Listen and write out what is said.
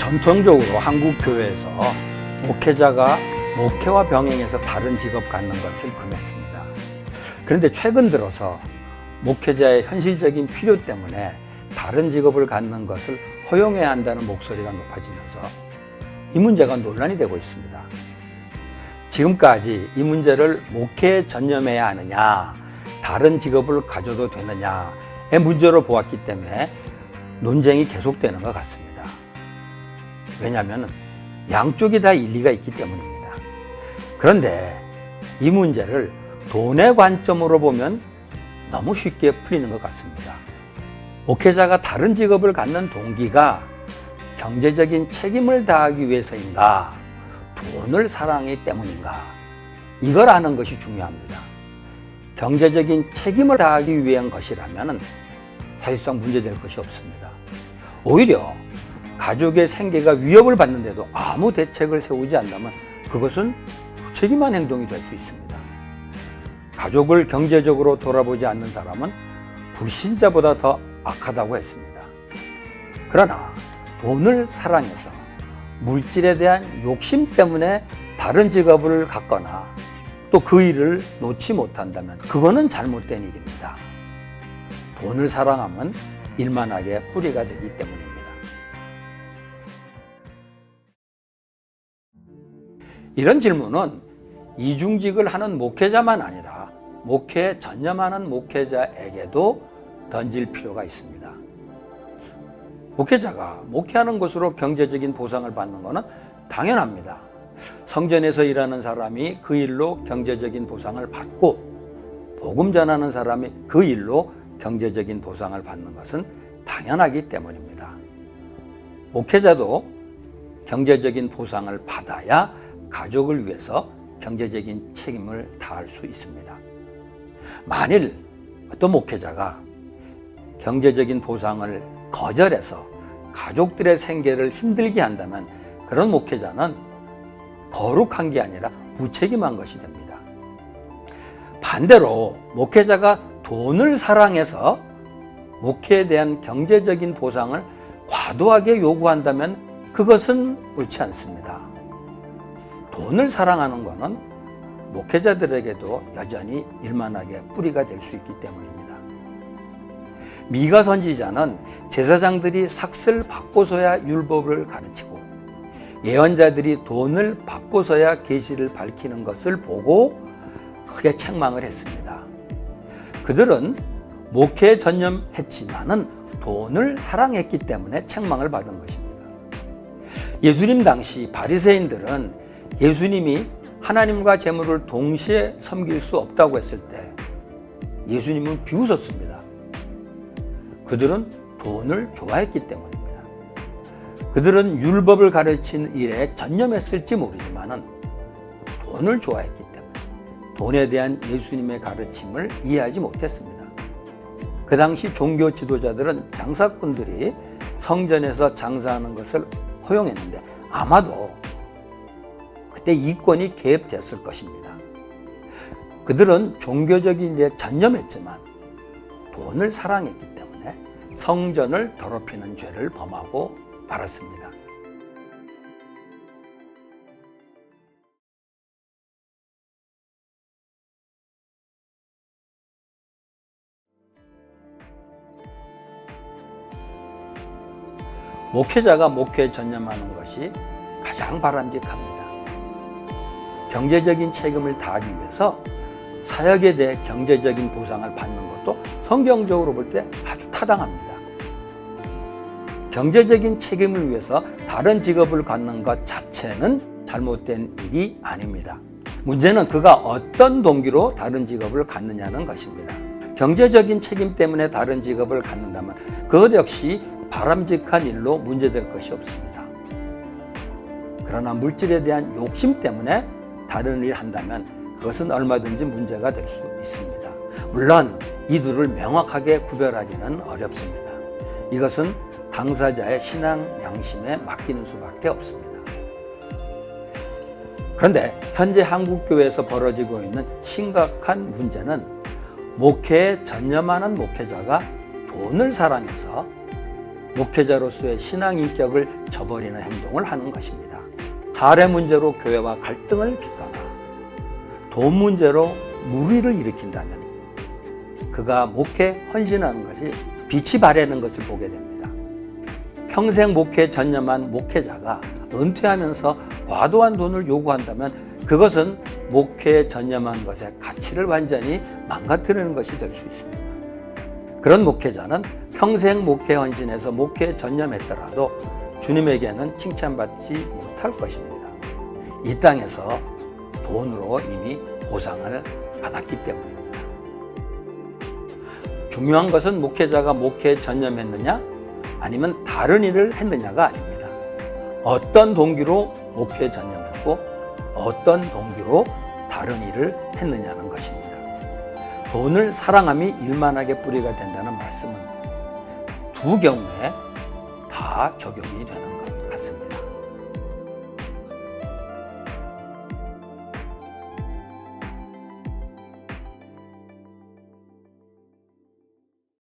전통적으로 한국 교회에서 목회자가 목회와 병행해서 다른 직업 갖는 것을 금했습니다. 그런데 최근 들어서 목회자의 현실적인 필요 때문에 다른 직업을 갖는 것을 허용해야 한다는 목소리가 높아지면서 이 문제가 논란이 되고 있습니다. 지금까지 이 문제를 목회에 전념해야 하느냐, 다른 직업을 가져도 되느냐의 문제로 보았기 때문에 논쟁이 계속되는 것 같습니다. 왜냐하면 양쪽이 다 일리가 있기 때문입니다. 그런데 이 문제를 돈의 관점으로 보면 너무 쉽게 풀리는 것 같습니다. 목회자가 다른 직업을 갖는 동기가 경제적인 책임을 다하기 위해서인가, 돈을 사랑하기 때문인가, 이걸 아는 것이 중요합니다. 경제적인 책임을 다하기 위한 것이라면 사실상 문제될 것이 없습니다. 오히려 가족의 생계가 위협을 받는데도 아무 대책을 세우지 않는다면 그것은 무책임한 행동이 될 수 있습니다. 가족을 경제적으로 돌아보지 않는 사람은 불신자보다 더 악하다고 했습니다. 그러나 돈을 사랑해서 물질에 대한 욕심 때문에 다른 직업을 갖거나 또 그 일을 놓지 못한다면 그거는 잘못된 일입니다. 돈을 사랑하면 일만하게 뿌리가 되기 때문입니다. 이런 질문은 이중직을 하는 목회자만 아니라 목회에 전념하는 목회자에게도 던질 필요가 있습니다. 목회자가 목회하는 것으로 경제적인 보상을 받는 것은 당연합니다. 성전에서 일하는 사람이 그 일로 경제적인 보상을 받고 복음 전하는 사람이 그 일로 경제적인 보상을 받는 것은 당연하기 때문입니다. 목회자도 경제적인 보상을 받아야 가족을 위해서 경제적인 책임을 다할 수 있습니다. 만일 어떤 목회자가 경제적인 보상을 거절해서 가족들의 생계를 힘들게 한다면 그런 목회자는 거룩한 게 아니라 무책임한 것이 됩니다. 반대로 목회자가 돈을 사랑해서 목회에 대한 경제적인 보상을 과도하게 요구한다면 그것은 옳지 않습니다. 돈을 사랑하는 것은 목회자들에게도 여전히 일만하게 뿌리가 될 수 있기 때문입니다. 미가 선지자는 제사장들이 삭슬 받고서야 율법을 가르치고 예언자들이 돈을 받고서야 계시를 밝히는 것을 보고 크게 책망을 했습니다. 그들은 목회에 전념했지만은 돈을 사랑했기 때문에 책망을 받은 것입니다. 예수님 당시 바리새인들은 예수님이 하나님과 재물을 동시에 섬길 수 없다고 했을 때 예수님은 비웃었습니다. 그들은 돈을 좋아했기 때문입니다. 그들은 율법을 가르친 일에 전념했을지 모르지만 돈을 좋아했기 때문에 돈에 대한 예수님의 가르침을 이해하지 못했습니다. 그 당시 종교 지도자들은 장사꾼들이 성전에서 장사하는 것을 허용했는데 아마도 그때 이권이 개입됐을 것입니다. 그들은 종교적인 일에 전념했지만 돈을 사랑했기 때문에 성전을 더럽히는 죄를 범하고 말았습니다. 목회자가 목회에 전념하는 것이 가장 바람직합니다. 경제적인 책임을 다하기 위해서 사역에 대해 경제적인 보상을 받는 것도 성경적으로 볼 때 아주 타당합니다. 경제적인 책임을 위해서 다른 직업을 갖는 것 자체는 잘못된 일이 아닙니다. 문제는 그가 어떤 동기로 다른 직업을 갖느냐는 것입니다. 경제적인 책임 때문에 다른 직업을 갖는다면 그것 역시 바람직한 일로 문제될 것이 없습니다. 그러나 물질에 대한 욕심 때문에 다른 일을 한다면 그것은 얼마든지 문제가 될 수 있습니다. 물론 이 둘을 명확하게 구별하기는 어렵습니다. 이것은 당사자의 신앙 양심에 맡기는 수밖에 없습니다. 그런데 현재 한국교회에서 벌어지고 있는 심각한 문제는 목회에 전념하는 목회자가 돈을 사랑해서 목회자로서의 신앙 인격을 저버리는 행동을 하는 것입니다. 사례 문제로 교회와 갈등을 빚거나 돈 문제로 무리를 일으킨다면 그가 목회 헌신하는 것이 빛이 바래는 것을 보게 됩니다. 평생 목회에 전념한 목회자가 은퇴하면서 과도한 돈을 요구한다면 그것은 목회에 전념한 것의 가치를 완전히 망가뜨리는 것이 될 수 있습니다. 그런 목회자는 평생 목회 헌신에서 목회에 전념했더라도 주님에게는 칭찬받지 못할 것입니다. 이 땅에서 돈으로 이미 보상을 받았기 때문입니다. 중요한 것은 목회자가 목회에 전념했느냐 아니면 다른 일을 했느냐가 아닙니다. 어떤 동기로 목회에 전념했고 어떤 동기로 다른 일을 했느냐는 것입니다. 돈을 사랑함이 일만하게 뿌리가 된다는 말씀은 두 경우에 다 적용이 되는 것 같습니다.